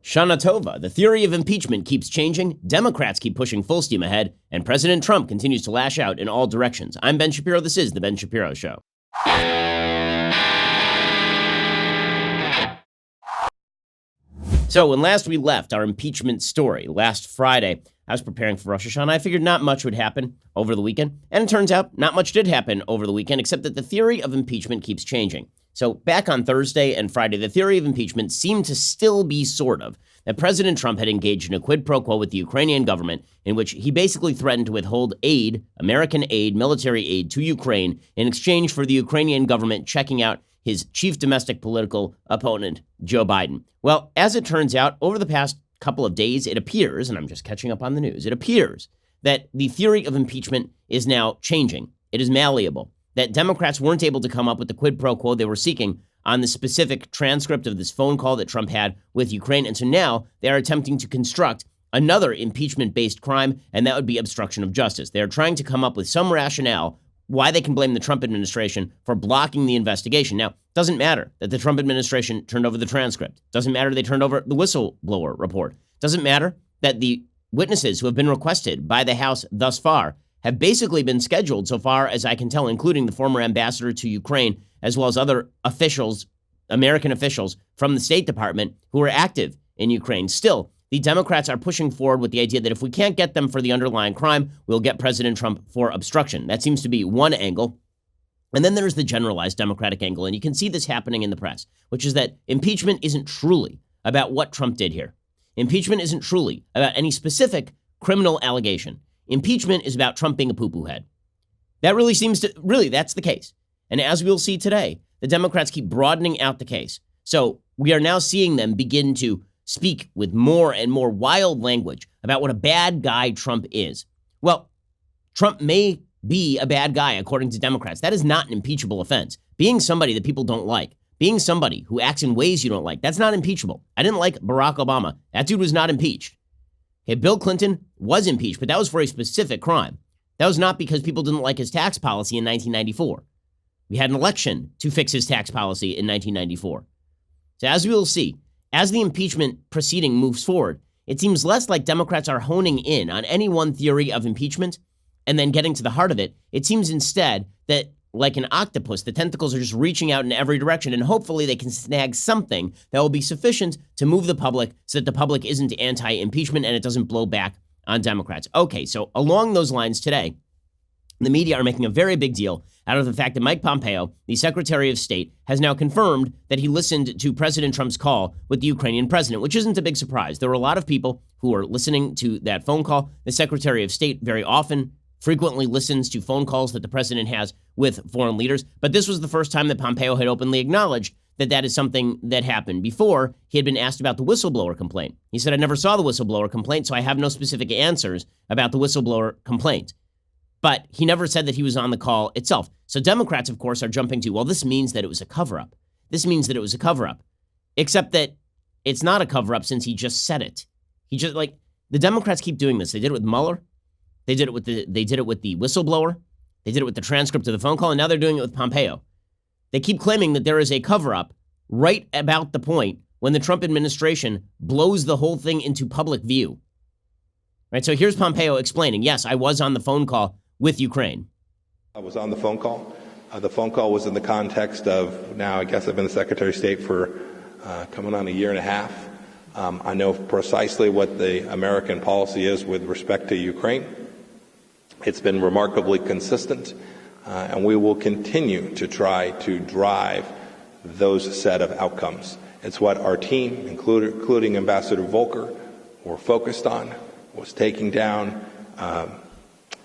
Shana Tova, the theory of impeachment keeps changing, Democrats keep pushing full steam ahead, and President Trump continues to lash out in all directions. I'm Ben Shapiro. This is The Ben Shapiro Show. So when last we left our impeachment story, last Friday, I was preparing for Rosh Hashanah. I figured not much would happen over the weekend. And it turns out not much did happen over the weekend, except that the theory of impeachment keeps changing. So back on Thursday and Friday, the theory of impeachment seemed to still be sort of that President Trump had engaged in a quid pro quo with the Ukrainian government in which he basically threatened to withhold aid, American aid, military aid to Ukraine in exchange for the Ukrainian government checking out his chief domestic political opponent, Joe Biden. Well, as it turns out, over the past couple of days, it appears, and I'm just catching up on the news, it appears that the theory of impeachment is now changing. It is malleable. That Democrats weren't able to come up with the quid pro quo they were seeking on the specific transcript of this phone call that Trump had with Ukraine. And so now they are attempting to construct another impeachment-based crime, and that would be obstruction of justice. They are trying to come up with some rationale why they can blame the Trump administration for blocking the investigation. Now, it doesn't matter that the Trump administration turned over the transcript. Doesn't matter they turned over the whistleblower report. Doesn't matter that the witnesses who have been requested by the House thus far have basically been scheduled, so far as I can tell, including the former ambassador to Ukraine, as well as other officials, American officials from the State Department who are active in Ukraine. Still, the Democrats are pushing forward with the idea that if we can't get them for the underlying crime, we'll get President Trump for obstruction. That seems to be one angle. And then there's the generalized Democratic angle, and you can see this happening in the press, which is that impeachment isn't truly about what Trump did here. Impeachment isn't truly about any specific criminal allegation. Impeachment is about Trump being a poo-poo head. That really seems to, that's the case. And as we'll see today, the Democrats keep broadening out the case. So we are now seeing them begin to speak with more and more wild language about what a bad guy Trump is. Well, Trump may be a bad guy, according to Democrats. That is not an impeachable offense. Being somebody that people don't like, being somebody who acts in ways you don't like, that's not impeachable. I didn't like Barack Obama. That dude was not impeached. Okay, Bill Clinton was impeached, but that was for a specific crime. That was not because people didn't like his tax policy in 1994. We had an election to fix his tax policy in 1994. So as we will see, as the impeachment proceeding moves forward, it seems less like Democrats are honing in on any one theory of impeachment and then getting to the heart of it. It seems instead that, like an octopus, the tentacles are just reaching out in every direction, and hopefully they can snag something that will be sufficient to move the public so that the public isn't anti-impeachment and it doesn't blow back on Democrats. Okay, so along those lines today, the media are making a very big deal out of the fact that Mike Pompeo, the Secretary of State, has now confirmed that he listened to President Trump's call with the Ukrainian president, which isn't a big surprise. There were a lot of people who are listening to that phone call. The Secretary of State very often, frequently listens to phone calls that the president has with foreign leaders. But this was the first time that Pompeo had openly acknowledged that that is something that happened. Before, he had been asked about the whistleblower complaint. He said, I never saw the whistleblower complaint, so I have no specific answers about the whistleblower complaint. But he never said that he was on the call itself. So Democrats, of course, are jumping to, well, this means that it was a cover-up. This means that it was a cover-up. Except that it's not a cover-up since he just said it. He just, the Democrats keep doing this. They did it with Mueller. They did it with the whistleblower. They did it with the transcript of the phone call, and now they're doing it with Pompeo. They keep claiming that there is a cover-up right about the point when the Trump administration blows the whole thing into public view. Right, so here's Pompeo explaining, yes, I was on the phone call with Ukraine. I was on the phone call. The phone call was in the context of, now I guess I've been the Secretary of State for coming on a year and a half. I know precisely what the American policy is with respect to Ukraine. It's been remarkably consistent, and we will continue to try to drive those set of outcomes. It's what our team, including Ambassador Volker, were focused on, was taking down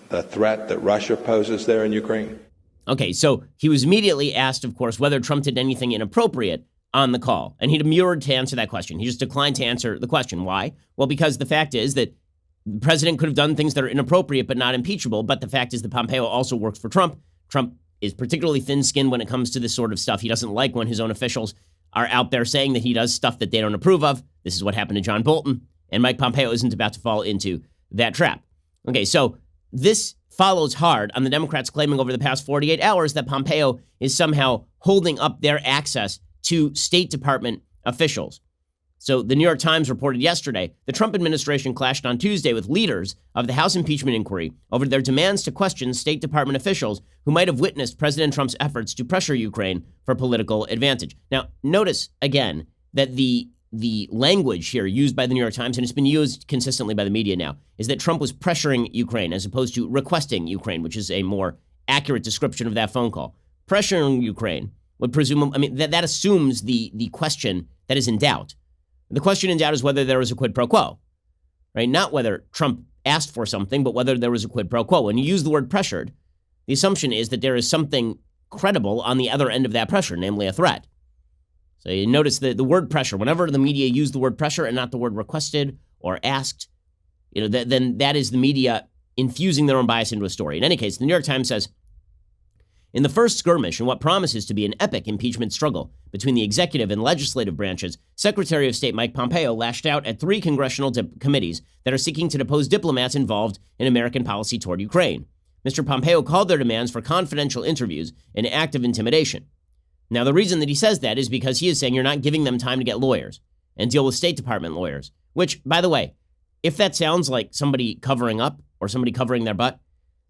the threat that Russia poses there in Ukraine. Okay, so he was immediately asked, of course, whether Trump did anything inappropriate on the call, and he demurred to answer that question. He just declined to answer the question. Why? Well, because the fact is that the president could have done things that are inappropriate but not impeachable, but the fact is that Pompeo also works for Trump. Trump is particularly thin-skinned when it comes to this sort of stuff. He doesn't like when his own officials are out there saying that he does stuff that they don't approve of. This is what happened to John Bolton, and Mike Pompeo isn't about to fall into that trap. Okay, so this follows hard on the Democrats claiming over the past 48 hours that Pompeo is somehow holding up their access to State Department officials. So the New York Times reported yesterday the Trump administration clashed on Tuesday with leaders of the House impeachment inquiry over their demands to question State Department officials who might have witnessed President Trump's efforts to pressure Ukraine for political advantage. Now, notice again that the language here used by the New York Times, and it's been used consistently by the media now, is that Trump was pressuring Ukraine as opposed to requesting Ukraine, which is a more accurate description of that phone call. Pressuring Ukraine would presume, that assumes the question that is in doubt. The question in doubt is whether there was a quid pro quo, right? Not whether Trump asked for something, but whether there was a quid pro quo. When you use the word pressured, the assumption is that there is something credible on the other end of that pressure, namely a threat. So you notice the word pressure, whenever the media use the word pressure and not the word requested or asked, then that is the media infusing their own bias into a story. In any case, the New York Times says, in the first skirmish in what promises to be an epic impeachment struggle between the executive and legislative branches, Secretary of State Mike Pompeo lashed out at 3 congressional committees that are seeking to depose diplomats involved in American policy toward Ukraine. Mr. Pompeo called their demands for confidential interviews an act of intimidation. Now, the reason that he says that is because he is saying you're not giving them time to get lawyers and deal with State Department lawyers, which, by the way, if that sounds like somebody covering up or somebody covering their butt,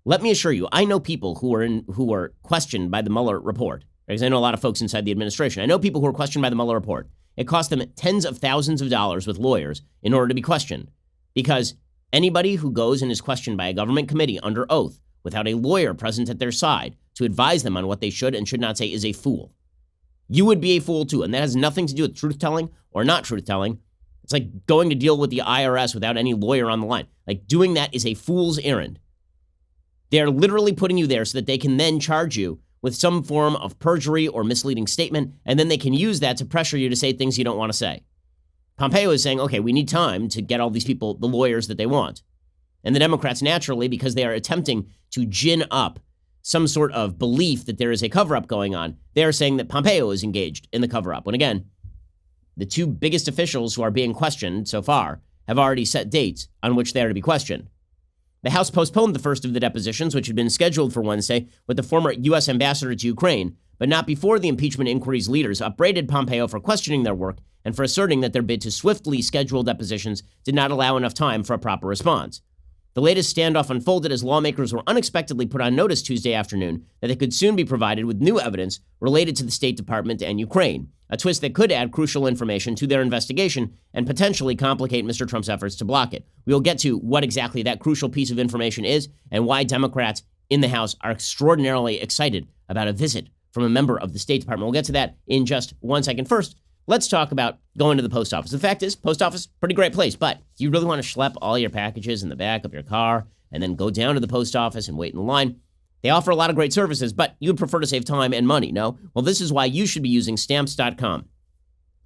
let me assure you, I know people who were questioned by the Mueller report, because I know a lot of folks inside the administration. I know people who were questioned by the Mueller report. It cost them tens of thousands of dollars with lawyers in order to be questioned, because anybody who goes and is questioned by a government committee under oath without a lawyer present at their side to advise them on what they should and should not say is a fool. You would be a fool too, and that has nothing to do with truth-telling or not truth-telling. It's like going to deal with the IRS without any lawyer on the line. Like, doing that is a fool's errand. They're literally putting you there so that they can then charge you with some form of perjury or misleading statement, and then they can use that to pressure you to say things you don't want to say. Pompeo is saying, okay, we need time to get all these people the lawyers that they want. And the Democrats, naturally, because they are attempting to gin up some sort of belief that there is a cover-up going on, they are saying that Pompeo is engaged in the cover-up. When again, the 2 biggest officials who are being questioned so far have already set dates on which they are to be questioned. The House postponed the first of the depositions, which had been scheduled for Wednesday, with the former U.S. ambassador to Ukraine, but not before the impeachment inquiry's leaders upbraided Pompeo for questioning their work and for asserting that their bid to swiftly schedule depositions did not allow enough time for a proper response. The latest standoff unfolded as lawmakers were unexpectedly put on notice Tuesday afternoon that they could soon be provided with new evidence related to the State Department and Ukraine, a twist that could add crucial information to their investigation and potentially complicate Mr. Trump's efforts to block it. We will get to what exactly that crucial piece of information is and why Democrats in the House are extraordinarily excited about a visit from a member of the State Department. We'll get to that in just 1 second. First, let's talk about going to the post office. The fact is, post office, pretty great place, but do you really want to schlep all your packages in the back of your car and then go down to the post office and wait in the line? They offer a lot of great services, but you'd prefer to save time and money, no? Well, this is why you should be using Stamps.com.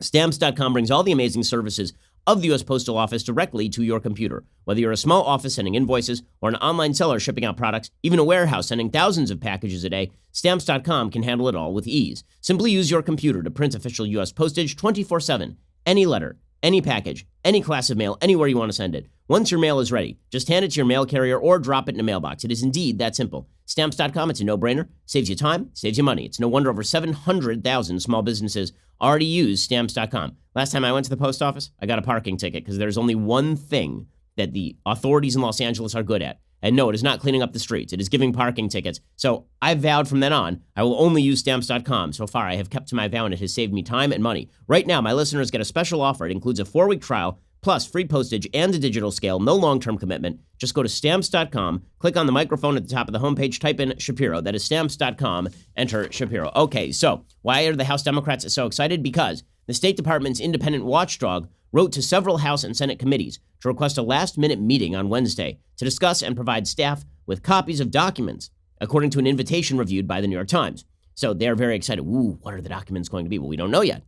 Stamps.com brings all the amazing services of the U.S. Postal Office directly to your computer. Whether you're a small office sending invoices or an online seller shipping out products, even a warehouse sending thousands of packages a day, Stamps.com can handle it all with ease. Simply use your computer to print official U.S. postage 24/7. Any letter, any package, any class of mail, anywhere you want to send it. Once your mail is ready, just hand it to your mail carrier or drop it in a mailbox. It is indeed that simple. Stamps.com, it's a no-brainer. Saves you time, saves you money. It's no wonder over 700,000 small businesses already use Stamps.com. Last time I went to the post office, I got a parking ticket because there's only one thing that the authorities in Los Angeles are good at. And no, it is not cleaning up the streets. It is giving parking tickets. So I vowed from then on, I will only use Stamps.com. So far, I have kept to my vow and it has saved me time and money. Right now, my listeners get a special offer. It includes a 4-week trial, plus free postage and a digital scale, no long-term commitment. Just go to Stamps.com, click on the microphone at the top of the homepage, type in Shapiro. That is Stamps.com, enter Shapiro. Okay, so why are the House Democrats so excited? Because the State Department's independent watchdog wrote to several House and Senate committees to request a last-minute meeting on Wednesday to discuss and provide staff with copies of documents, according to an invitation reviewed by the New York Times. So they're very excited. Ooh, what are the documents going to be? Well, we don't know yet.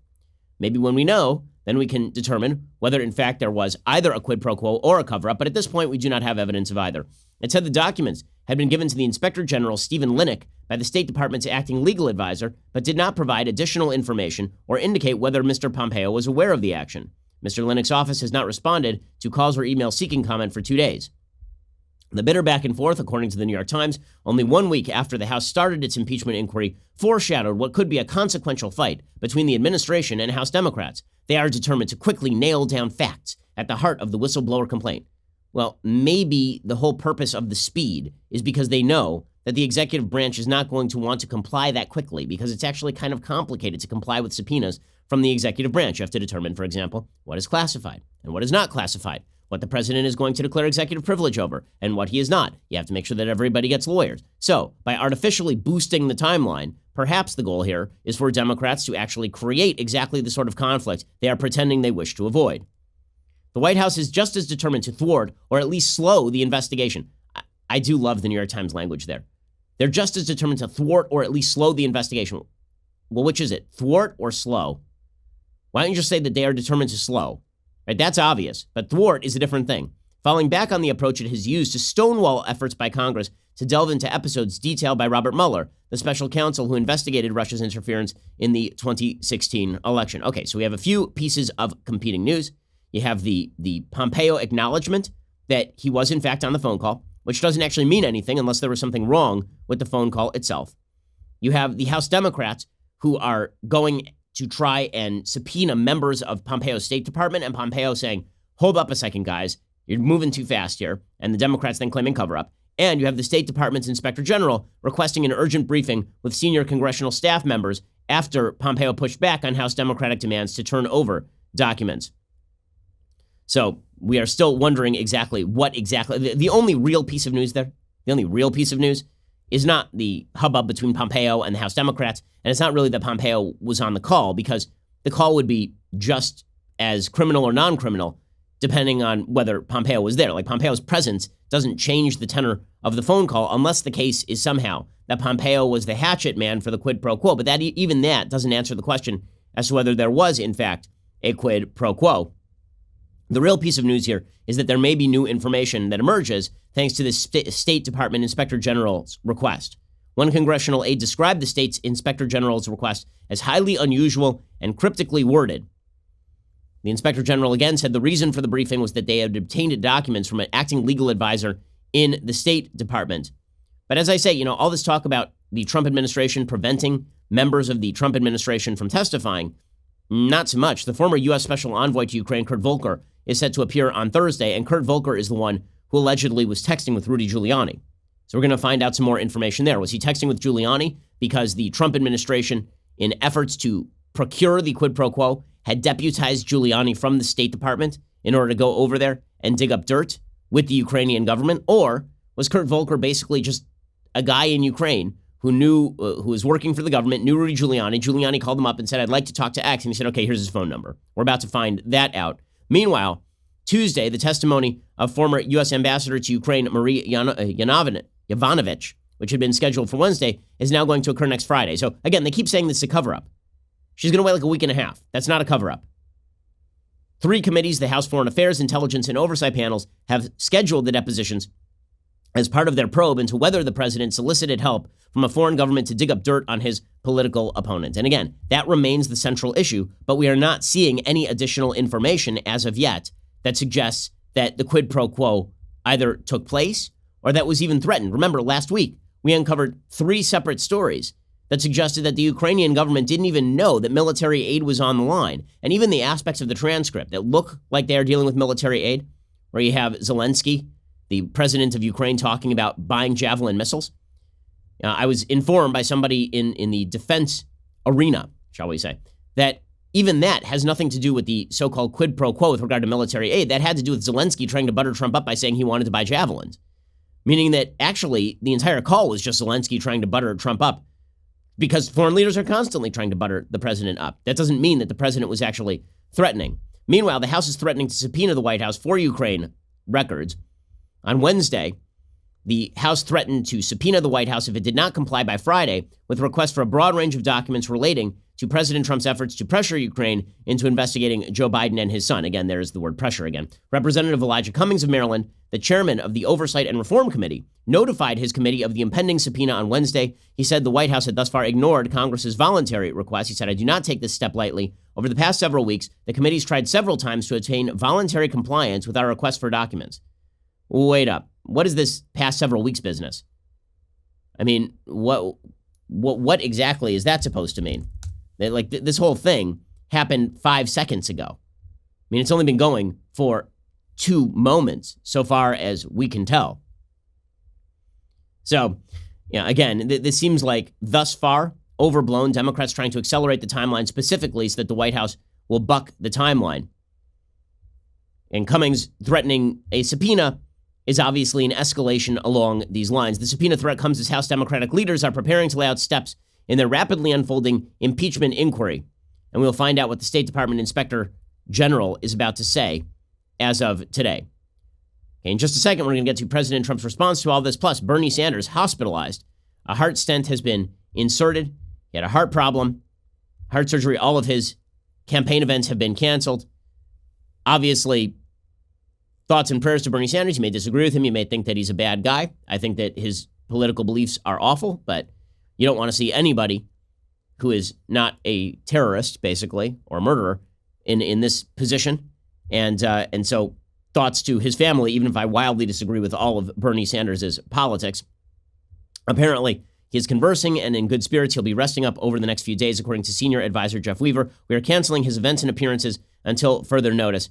Maybe when we know, then we can determine whether, in fact, there was either a quid pro quo or a cover-up, but at this point, we do not have evidence of either. It said the documents had been given to the Inspector General, Stephen Linick, by the State Department's acting legal advisor, but did not provide additional information or indicate whether Mr. Pompeo was aware of the action. Mr. Linick's office has not responded to calls or emails seeking comment for 2 days. The bitter back and forth, according to the New York Times, only 1 week after the House started its impeachment inquiry, foreshadowed what could be a consequential fight between the administration and House Democrats. They are determined to quickly nail down facts at the heart of the whistleblower complaint. Well, maybe the whole purpose of the speed is because they know that the executive branch is not going to want to comply that quickly, because it's actually kind of complicated to comply with subpoenas from the executive branch. You have to determine, for example, what is classified and what is not classified, what the president is going to declare executive privilege over and what he is not. You have to make sure that everybody gets lawyers. So by artificially boosting the timeline, perhaps the goal here is for Democrats to actually create exactly the sort of conflict they are pretending they wish to avoid. The White House is just as determined to thwart or at least slow the investigation. I do love the New York Times language there. They're just as determined to thwart or at least slow the investigation. Well, which is it? Thwart or slow? Why don't you just say that they are determined to slow? Right, that's obvious, but thwart is a different thing. Falling back on the approach it has used to stonewall efforts by Congress to delve into episodes detailed by Robert Mueller, the special counsel who investigated Russia's interference in the 2016 election. Okay, so we have a few pieces of competing news. You have the Pompeo acknowledgement that he was in fact on the phone call, which doesn't actually mean anything unless there was something wrong with the phone call itself. You have the House Democrats who are going to try and subpoena members of Pompeo's State Department, and Pompeo saying, hold up a second, guys, you're moving too fast here, and the Democrats then claiming cover-up. And you have the State Department's Inspector General requesting an urgent briefing with senior congressional staff members after Pompeo pushed back on House Democratic demands to turn over documents. So we are still wondering exactly the only real piece of news there, the only real piece of news is not the hubbub between Pompeo and the House Democrats, and it's not really that Pompeo was on the call, because the call would be just as criminal or non-criminal, depending on whether Pompeo was there. Like, Pompeo's presence doesn't change the tenor of the phone call unless the case is somehow that Pompeo was the hatchet man for the quid pro quo. But that even that doesn't answer the question as to whether there was, in fact, a quid pro quo. The real piece of news here is that there may be new information that emerges thanks to the State Department Inspector General's request. One congressional aide described the state's Inspector General's request as highly unusual and cryptically worded. The Inspector General again said the reason for the briefing was that they had obtained documents from an acting legal advisor in the State Department. But as I say, all this talk about the Trump administration preventing members of the Trump administration from testifying, not so much. The former U.S. Special Envoy to Ukraine, Kurt Volker, is set to appear on Thursday, and Kurt Volker is the one who allegedly was texting with Rudy Giuliani. So we're going to find out some more information there. Was he texting with Giuliani because the Trump administration, in efforts to procure the quid pro quo, had deputized Giuliani from the State Department in order to go over there and dig up dirt with the Ukrainian government? Or was Kurt Volker basically just a guy in Ukraine who who was working for the government, knew Rudy Giuliani? Giuliani called him up and said, I'd like to talk to X. And he said, okay, here's his phone number. We're about to find that out. Meanwhile, Tuesday, the testimony of former U.S. Ambassador to Ukraine, Marie Yovanovitch, which had been scheduled for Wednesday, is now going to occur next Friday. So again, they keep saying this is a cover-up. She's going to wait like a week and a half. That's not a cover-up. 3 committees, the House Foreign Affairs, Intelligence, and Oversight panels, have scheduled the depositions as part of their probe into whether the president solicited help from a foreign government to dig up dirt on his political opponent. And again, that remains the central issue, but we are not seeing any additional information as of yet that suggests that the quid pro quo either took place or that was even threatened. Remember, last week, we uncovered 3 separate stories that suggested that the Ukrainian government didn't even know that military aid was on the line. And even the aspects of the transcript that look like they are dealing with military aid, where you have Zelensky, the president of Ukraine, talking about buying Javelin missiles. I was informed by somebody in the defense arena, shall we say, that even that has nothing to do with the so-called quid pro quo with regard to military aid. That had to do with Zelensky trying to butter Trump up by saying he wanted to buy javelins, meaning that actually the entire call was just Zelensky trying to butter Trump up, because foreign leaders are constantly trying to butter the president up. That doesn't mean that the president was actually threatening. Meanwhile, the House is threatening to subpoena the White House for Ukraine records. On Wednesday, the House threatened to subpoena the White House if it did not comply by Friday with requests for a broad range of documents relating to President Trump's efforts to pressure Ukraine into investigating Joe Biden and his son. Again, there's the word pressure again. Representative Elijah Cummings of Maryland, the chairman of the Oversight and Reform Committee, notified his committee of the impending subpoena on Wednesday. He said the White House had thus far ignored Congress's voluntary request. He said, I do not take this step lightly. Over the past several weeks, the committee's tried several times to attain voluntary compliance with our request for documents. Wait up. what is this past several weeks business? I mean, what exactly is that supposed to mean? Like this whole thing happened 5 seconds ago. I mean, it's only been going for 2 moments so far as we can tell. So, yeah, again, this seems like thus far overblown. Democrats trying to accelerate the timeline specifically so that the White House will buck the timeline. And Cummings threatening a subpoena is obviously an escalation along these lines. The subpoena threat comes as House Democratic leaders are preparing to lay out steps in their rapidly unfolding impeachment inquiry. And we'll find out what the State Department Inspector General is about to say as of today. Okay, in just a second, we're going to get to President Trump's response to all this. Plus, Bernie Sanders hospitalized. A heart stent has been inserted. He had a heart problem, heart surgery. All of his campaign events have been canceled. Obviously, thoughts and prayers to Bernie Sanders. You may disagree with him. You may think that he's a bad guy. I think that his political beliefs are awful, but you don't want to see anybody who is not a terrorist, basically, or a murderer in this position. And so thoughts to his family, even if I wildly disagree with all of Bernie Sanders' politics. Apparently, he is conversing and in good spirits. He'll be resting up over the next few days, according to senior advisor Jeff Weaver. We are canceling his events and appearances until further notice.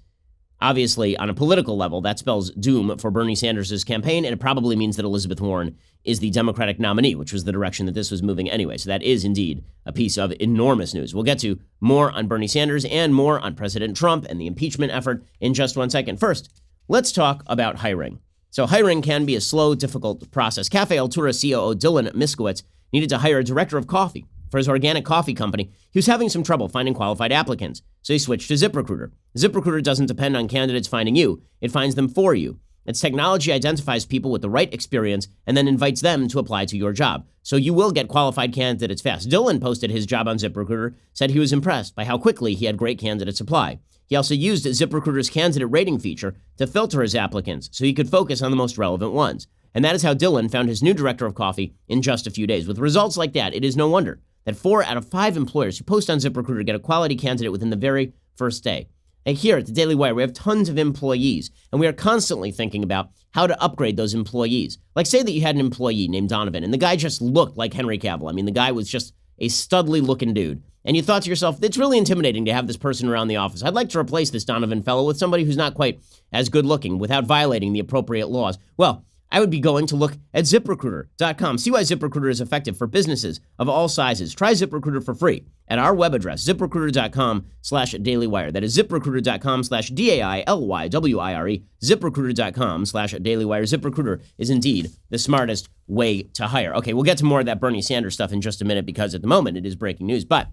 Obviously, on a political level, that spells doom for Bernie Sanders' campaign, and it probably means that Elizabeth Warren is the Democratic nominee, which was the direction that this was moving anyway. So that is indeed a piece of enormous news. We'll get to more on Bernie Sanders and more on President Trump and the impeachment effort in just 1 second. First, let's talk about hiring. So hiring can be a slow, difficult process. Cafe Altura COO Dylan Miskowitz needed to hire a director of coffee for his organic coffee company. He was having some trouble finding qualified applicants, so he switched to ZipRecruiter. ZipRecruiter doesn't depend on candidates finding you. It finds them for you. Its technology identifies people with the right experience and then invites them to apply to your job. So you will get qualified candidates fast. Dylan posted his job on ZipRecruiter, said he was impressed by how quickly he had great candidates apply. He also used ZipRecruiter's candidate rating feature to filter his applicants so he could focus on the most relevant ones. And that is how Dylan found his new director of coffee in just a few days. With results like that, it is no wonder that 4 out of 5 employers who post on ZipRecruiter get a quality candidate within the very first day. And here at the Daily Wire, we have tons of employees, and we are constantly thinking about how to upgrade those employees. Like, say that you had an employee named Donovan, and the guy just looked like Henry Cavill. I mean, the guy was just a studly-looking dude. And you thought to yourself, it's really intimidating to have this person around the office. I'd like to replace this Donovan fellow with somebody who's not quite as good-looking without violating the appropriate laws. Well, I would be going to look at ZipRecruiter.com. See why ZipRecruiter is effective for businesses of all sizes. Try ZipRecruiter for free at our web address, ZipRecruiter.com/dailywire. That is ZipRecruiter.com/DAILYWIRE. ZipRecruiter.com/dailywire. ZipRecruiter is indeed the smartest way to hire. Okay, we'll get to more of that Bernie Sanders stuff in just a minute because at the moment it is breaking news. But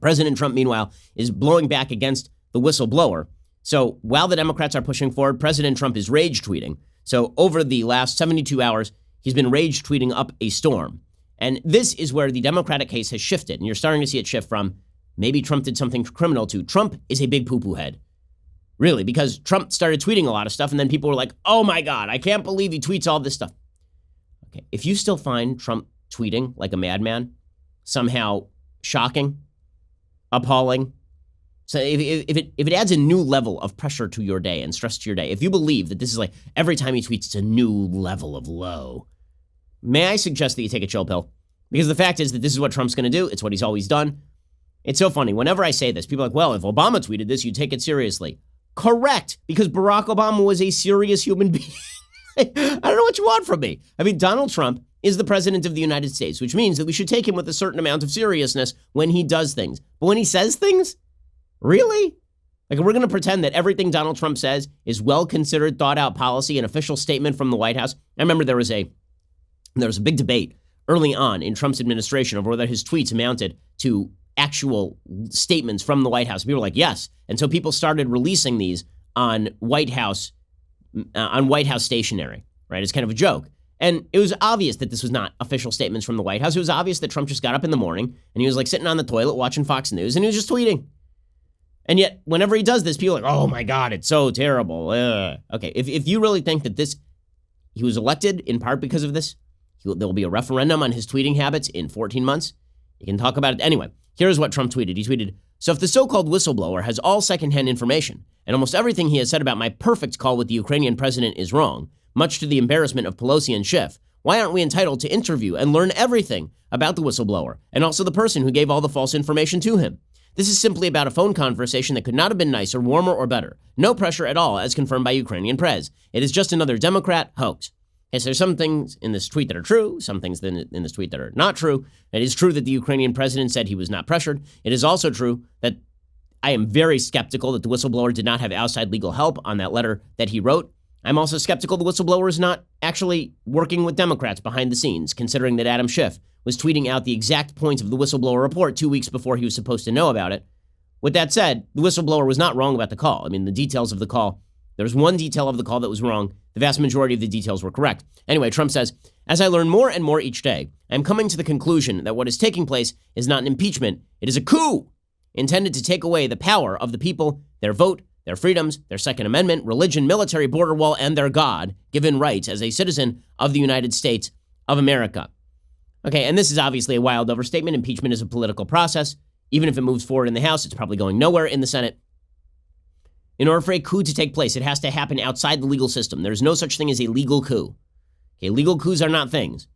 President Trump, meanwhile, is blowing back against the whistleblower. So while the Democrats are pushing forward, President Trump is rage tweeting. So over the last 72 hours, he's been rage tweeting up a storm. And this is where the Democratic case has shifted. And you're starting to see it shift from maybe Trump did something criminal to Trump is a big poo-poo head. Really, because Trump started tweeting a lot of stuff and then people were like, oh my God, I can't believe he tweets all this stuff. Okay, if you still find Trump tweeting like a madman somehow shocking, appalling, so if it adds a new level of pressure to your day and stress to your day, if you believe that this is like every time he tweets, it's a new level of low, may I suggest that you take a chill pill? Because the fact is that this is what Trump's going to do. It's what he's always done. It's so funny. Whenever I say this, people are like, well, if Obama tweeted this, you'd take it seriously. Correct. Because Barack Obama was a serious human being. I don't know what you want from me. I mean, Donald Trump is the president of the United States, which means that we should take him with a certain amount of seriousness when he does things. But when he says things, really? Like, we're going to pretend that everything Donald Trump says is well-considered, thought-out policy, an official statement from the White House. I remember there was a big debate early on in Trump's administration over whether his tweets amounted to actual statements from the White House. People were like, yes. And so people started releasing these on White House stationery, right? It's kind of a joke. And it was obvious that this was not official statements from the White House. It was obvious that Trump just got up in the morning and he was like sitting on the toilet watching Fox News and he was just tweeting. And yet, whenever he does this, people are like, oh my God, it's so terrible. Okay, if you really think that he was elected in part because of this, there will be a referendum on his tweeting habits in 14 months. You can talk about it. Anyway, Here's what Trump tweeted. He tweeted, "So if the so-called whistleblower has all secondhand information and almost everything he has said about my perfect call with the Ukrainian president is wrong, much to the embarrassment of Pelosi and Schiff, why aren't we entitled to interview and learn everything about the whistleblower and also the person who gave all the false information to him? This is simply about a phone conversation that could not have been nicer, warmer, or better. No pressure at all, as confirmed by Ukrainian press. It is just another Democrat hoax." Yes, there's some things in this tweet that are true, some things in this tweet that are not true. It is true that the Ukrainian president said he was not pressured. It is also true that I am very skeptical that the whistleblower did not have outside legal help on that letter that he wrote. I'm also skeptical the whistleblower is not actually working with Democrats behind the scenes, considering that Adam Schiff was tweeting out the exact points of the whistleblower report 2 weeks before he was supposed to know about it. With that said, the whistleblower was not wrong about the call. I mean, the details of the call, there was one detail of the call that was wrong. The vast majority of the details were correct. Anyway, Trump says, "As I learn more and more each day, I'm coming to the conclusion that what is taking place is not an impeachment. It is a coup intended to take away the power of the people, their vote, their freedoms, their Second Amendment, religion, military, border wall, and their God-given rights as a citizen of the United States of America." Okay, and this is obviously a wild overstatement. Impeachment is a political process. Even if it moves forward in the House, it's probably going nowhere in the Senate. In order for a coup to take place, it has to happen outside the legal system. There's no such thing as a legal coup. Okay, legal coups are not things.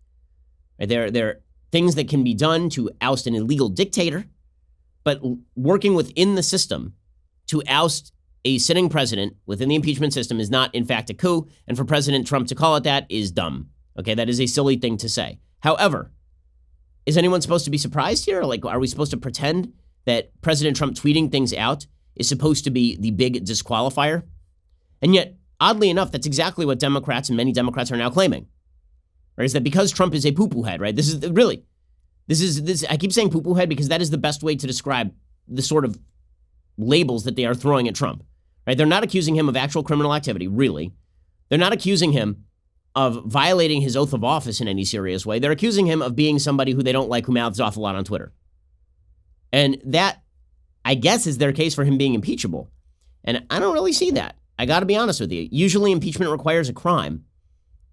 Right? They're things that can be done to oust an illegal dictator, but working within the system to oust a sitting president within the impeachment system is not, in fact, a coup. And for President Trump to call it that is dumb. Okay, that is a silly thing to say. However, is anyone supposed to be surprised here? Like, are we supposed to pretend that President Trump tweeting things out is supposed to be the big disqualifier? And yet, oddly enough, that's exactly what Democrats and many Democrats are now claiming. Right? Is that because Trump is a poo-poo head, right? This is I keep saying poo-poo head because that is the best way to describe the sort of labels that they are throwing at Trump. Right? They're not accusing him of actual criminal activity, really. They're not accusing him of violating his oath of office in any serious way. They're accusing him of being somebody who they don't like, who mouths off a lot on Twitter. And that, I guess, is their case for him being impeachable. And I don't really see that. I got to be honest with you. Usually impeachment requires a crime.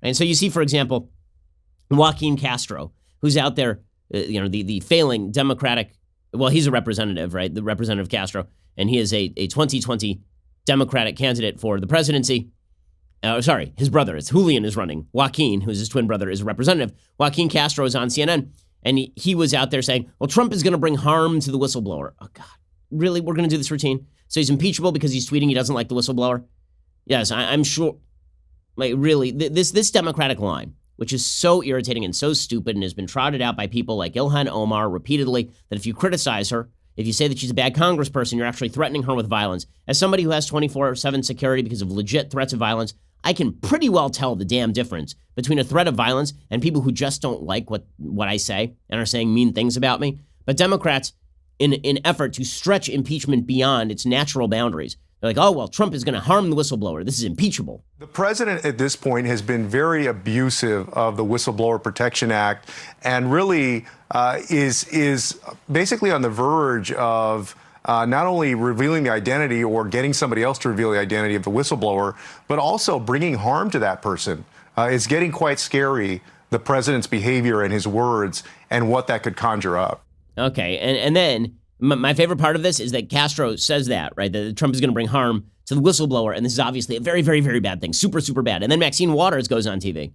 And so you see, for example, Joaquin Castro, who's out there, the failing Democratic, well, he's a representative, right? The Representative Castro. And he is a 2020 Democratic candidate for the presidency. His brother, it's Julian is running. Joaquin, who's his twin brother, is a representative. Joaquin Castro is on CNN, and he was out there saying, well, Trump is going to bring harm to the whistleblower. Oh, God. Really? We're going to do this routine? So he's impeachable because he's tweeting he doesn't like the whistleblower? Yes, I'm sure. Like, really, this Democratic line, which is so irritating and so stupid and has been trotted out by people like Ilhan Omar repeatedly, that if you criticize her, if you say that she's a bad congressperson, you're actually threatening her with violence. As somebody who has 24/7 security because of legit threats of violence, I can pretty well tell the damn difference between a threat of violence and people who just don't like what I say and are saying mean things about me. But Democrats, in an effort to stretch impeachment beyond its natural boundaries, they're like, oh, well, Trump is going to harm the whistleblower. This is impeachable. The president at this point has been very abusive of the Whistleblower Protection Act and really is basically on the verge of not only revealing the identity or getting somebody else to reveal the identity of the whistleblower, but also bringing harm to that person. It's getting quite scary, the president's behavior and his words and what that could conjure up. Okay, and then my favorite part of this is that Castro says that, right, that Trump is going to bring harm to the whistleblower, and this is obviously a very, very, very bad thing, super, super bad. And then Maxine Waters goes on TV.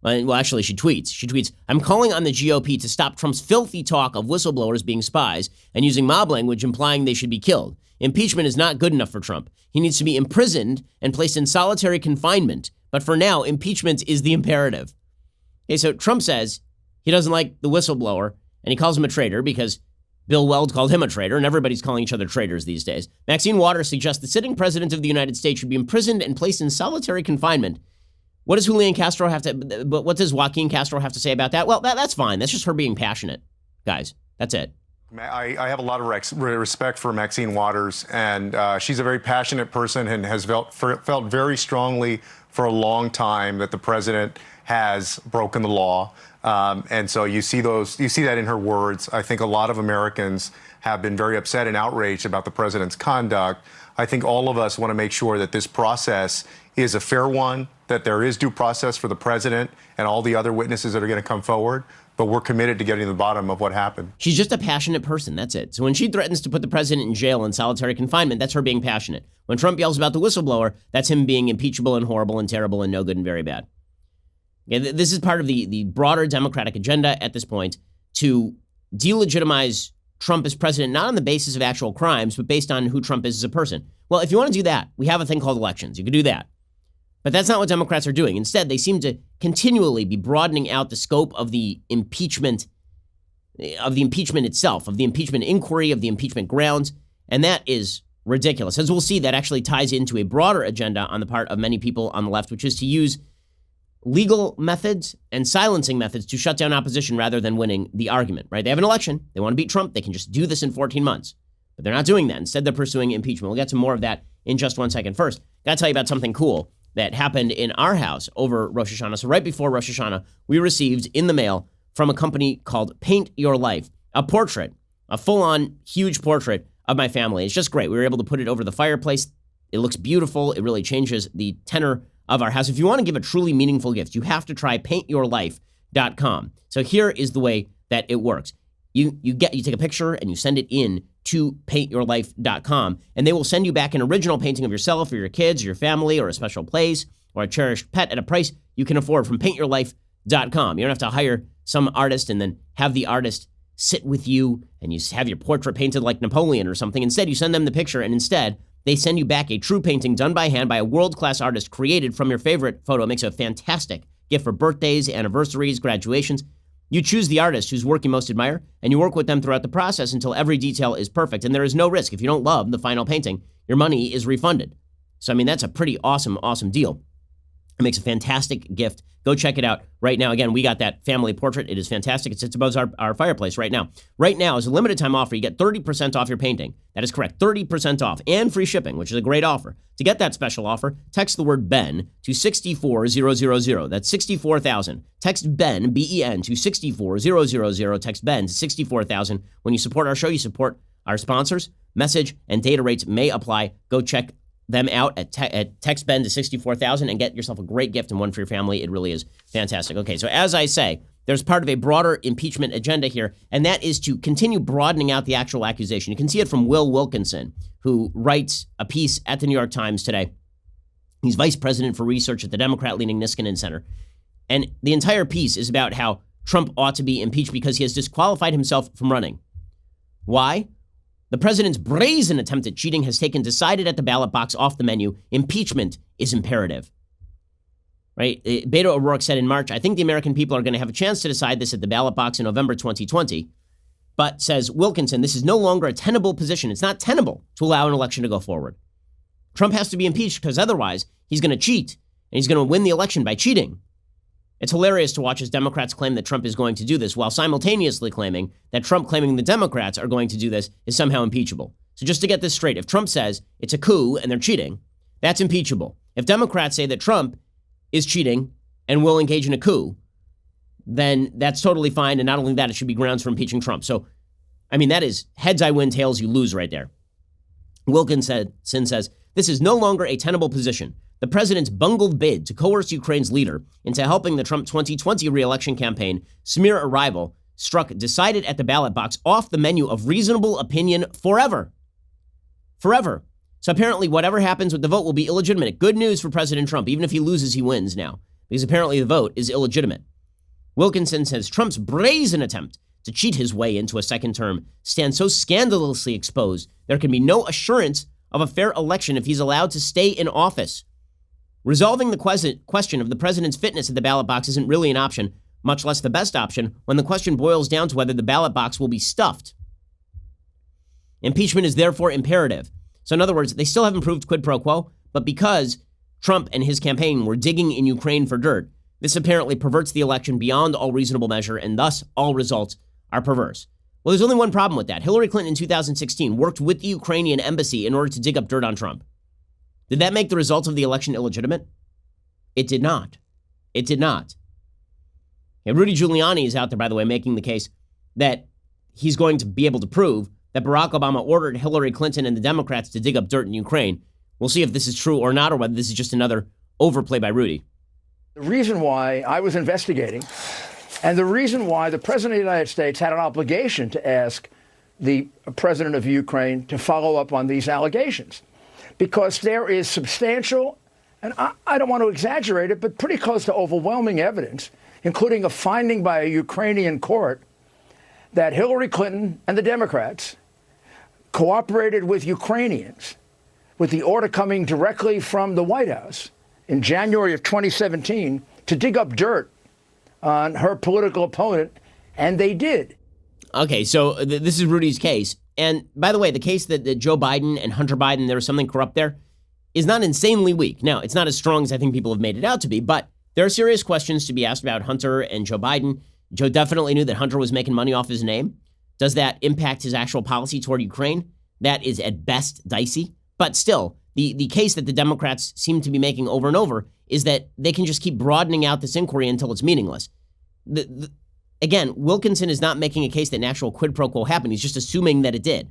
Well, actually, she tweets, I'm calling on the GOP to stop Trump's filthy talk of whistleblowers being spies and using mob language implying they should be killed. Impeachment is not good enough for Trump. He needs to be imprisoned and placed in solitary confinement. But for now, impeachment is the imperative. Okay, so Trump says he doesn't like the whistleblower, and he calls him a traitor because Bill Weld called him a traitor, and everybody's calling each other traitors these days. Maxine Waters suggests the sitting president of the United States should be imprisoned and placed in solitary confinement. What does Julian Castro have to, but what does Joaquin Castro have to say about that? Well, that's fine. That's just her being passionate, guys. That's it. I have a lot of respect for Maxine Waters, and she's a very passionate person and has felt very strongly for a long time that the president has broken the law. And so you see that in her words. I think a lot of Americans have been very upset and outraged about the president's conduct. I think all of us want to make sure that this process is a fair one, that there is due process for the president and all the other witnesses that are going to come forward. But we're committed to getting to the bottom of what happened. She's just a passionate person. That's it. So when she threatens to put the president in jail in solitary confinement, that's her being passionate. When Trump yells about the whistleblower, that's him being impeachable and horrible and terrible and no good and very bad. Okay, this is part of the broader Democratic agenda at this point to delegitimize Trump as president, not on the basis of actual crimes, but based on who Trump is as a person. Well, if you want to do that, we have a thing called elections. You can do that. But that's not what Democrats are doing. Instead, they seem to continually be broadening out the scope of the impeachment itself, of the impeachment inquiry, of the impeachment grounds. And that is ridiculous. As we'll see, that actually ties into a broader agenda on the part of many people on the left, which is to use legal methods and silencing methods to shut down opposition rather than winning the argument, right? They have an election. They want to beat Trump. They can just do this in 14 months. But they're not doing that. Instead, they're pursuing impeachment. We'll get to more of that in just 1 second. First, got to tell you about something cool that happened in our house over Rosh Hashanah. So right before Rosh Hashanah, we received in the mail from a company called Paint Your Life, a portrait, a full-on huge portrait of my family. It's just great. We were able to put it over the fireplace. It looks beautiful. It really changes the tenor of our house. If you want to give a truly meaningful gift, you have to try paintyourlife.com. So here is the way that it works. You take a picture and you send it in to paintyourlife.com, and they will send you back an original painting of yourself or your kids or your family or a special place or a cherished pet at a price you can afford from paintyourlife.com. You don't have to hire some artist and then have the artist sit with you and you have your portrait painted like Napoleon or something. Instead, you send them the picture, and instead, they send you back a true painting done by hand by a world-class artist created from your favorite photo. It makes a fantastic gift for birthdays, anniversaries, graduations. You choose the artist whose work you most admire, and you work with them throughout the process until every detail is perfect. And there is no risk. If you don't love the final painting, your money is refunded. So, I mean, that's a pretty awesome deal. It makes a fantastic gift. Go check it out right now. Again, we got that family portrait. It is fantastic. It sits above our fireplace right now. Right now, as a limited time offer, you get 30% off your painting. That is correct, 30% off and free shipping, which is a great offer. To get that special offer, text the word Ben to 64000. That's 64,000. Text Ben, B-E-N, to 64000. Text Ben to 64,000. When you support our show, you support our sponsors. Message and data rates may apply. Go check them out at text Ben to 64,000 and get yourself a great gift and one for your family. It really is fantastic. Okay, so as I say, there's part of a broader impeachment agenda here, and that is to continue broadening out the actual accusation. You can see it from Will Wilkinson, who writes a piece at the New York Times today. He's vice president for research at the Democrat-leaning Niskanen Center. And the entire piece is about how Trump ought to be impeached because he has disqualified himself from running. Why? The president's brazen attempt at cheating has taken decided at the ballot box off the menu. Impeachment is imperative. Right? Beto O'Rourke said in March, I think the American people are going to have a chance to decide this at the ballot box in November 2020. But, says Wilkinson, this is no longer a tenable position. It's not tenable to allow an election to go forward. Trump has to be impeached because otherwise he's going to cheat and he's going to win the election by cheating. It's hilarious to watch as Democrats claim that Trump is going to do this while simultaneously claiming that Trump claiming the Democrats are going to do this is somehow impeachable. So just to get this straight, if Trump says it's a coup and they're cheating, that's impeachable. If Democrats say that Trump is cheating and will engage in a coup, then that's totally fine. And not only that, it should be grounds for impeaching Trump. So, I mean, that is heads I win, tails you lose right there. Wilkinson says, this is no longer a tenable position. The president's bungled bid to coerce Ukraine's leader into helping the Trump 2020 re-election campaign smear a rival struck decided at the ballot box off the menu of reasonable opinion forever. Forever. So apparently whatever happens with the vote will be illegitimate. Good news for President Trump. Even if he loses, he wins now, because apparently the vote is illegitimate. Wilkinson says Trump's brazen attempt to cheat his way into a second term stands so scandalously exposed, there can be no assurance of a fair election if he's allowed to stay in office. Resolving the question of the president's fitness at the ballot box isn't really an option, much less the best option, when the question boils down to whether the ballot box will be stuffed. Impeachment is therefore imperative. So in other words, they still haven't proved quid pro quo, but because Trump and his campaign were digging in Ukraine for dirt, this apparently perverts the election beyond all reasonable measure, and thus all results are perverse. Well, there's only one problem with that. Hillary Clinton in 2016 worked with the Ukrainian embassy in order to dig up dirt on Trump. Did that make the results of the election illegitimate? It did not. It did not. And Rudy Giuliani is out there, by the way, making the case that he's going to be able to prove that Barack Obama ordered Hillary Clinton and the Democrats to dig up dirt in Ukraine. We'll see if this is true or not, or whether this is just another overplay by Rudy. The reason why I was investigating, and the reason why the President of the United States had an obligation to ask the President of Ukraine to follow up on these allegations, because there is substantial, and I don't want to exaggerate it, but pretty close to overwhelming evidence, including a finding by a Ukrainian court that Hillary Clinton and the Democrats cooperated with Ukrainians with the order coming directly from the White House in January of 2017 to dig up dirt on her political opponent, and they did. Okay, so this is Rudy's case. And by the way, the case that Joe Biden and Hunter Biden, there was something corrupt there, is not insanely weak. Now, it's not as strong as I think people have made it out to be, but there are serious questions to be asked about Hunter and Joe Biden. Joe definitely knew that Hunter was making money off his name. Does that impact his actual policy toward Ukraine? That is at best dicey. But still, the case that the Democrats seem to be making over and over is that they can just keep broadening out this inquiry until it's meaningless. Again, Wilkinson is not making a case that an actual quid pro quo happened. He's just assuming that it did.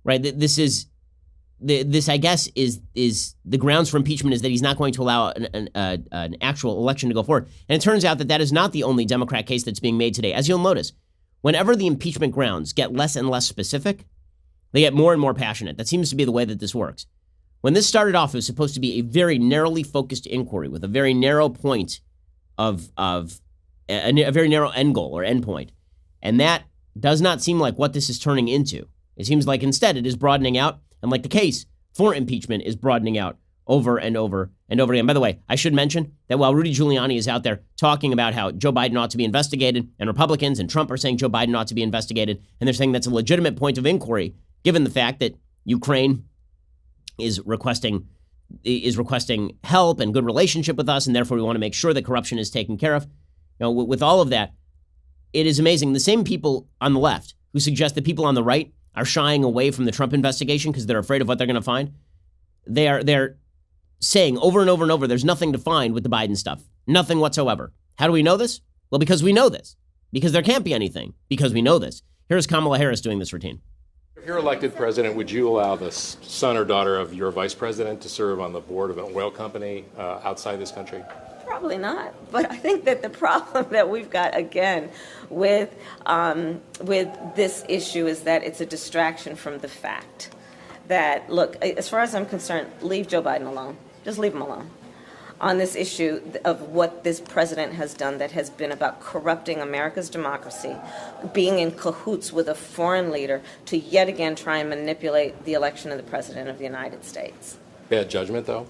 Right? This, I guess, is the grounds for impeachment is that he's not going to allow an actual election to go forward. And it turns out that that is not the only Democrat case that's being made today. As you'll notice, whenever the impeachment grounds get less and less specific, they get more and more passionate. That seems to be the way that this works. When this started off, it was supposed to be a very narrowly focused inquiry with a very narrow point of a very narrow end goal or end point. And that does not seem like what this is turning into. It seems like instead it is broadening out, and like the case for impeachment is broadening out over and over and over again. By the way, I should mention that while Rudy Giuliani is out there talking about how Joe Biden ought to be investigated, and Republicans and Trump are saying Joe Biden ought to be investigated, and they're saying that's a legitimate point of inquiry, given the fact that Ukraine is requesting help and good relationship with us, and therefore we want to make sure that corruption is taken care of. You know, with all of that, it is amazing. The same people on the left who suggest that people on the right are shying away from the Trump investigation because they're afraid of what they're going to find, they're saying over and over and over, there's nothing to find with the Biden stuff. Nothing whatsoever. How do we know this? Well, because we know this. Because there can't be anything. Because we know this. Here's Kamala Harris doing this routine. If you're elected president, would you allow the son or daughter of your vice president to serve on the board of an oil company outside this country? Probably not. But I think that the problem that we've got, again, with this issue is that it's a distraction from the fact that, look, as far as I'm concerned, leave Joe Biden alone. Just leave him alone on this issue of what this president has done that has been about corrupting America's democracy, being in cahoots with a foreign leader to yet again try and manipulate the election of the president of the United States. Bad judgment, though?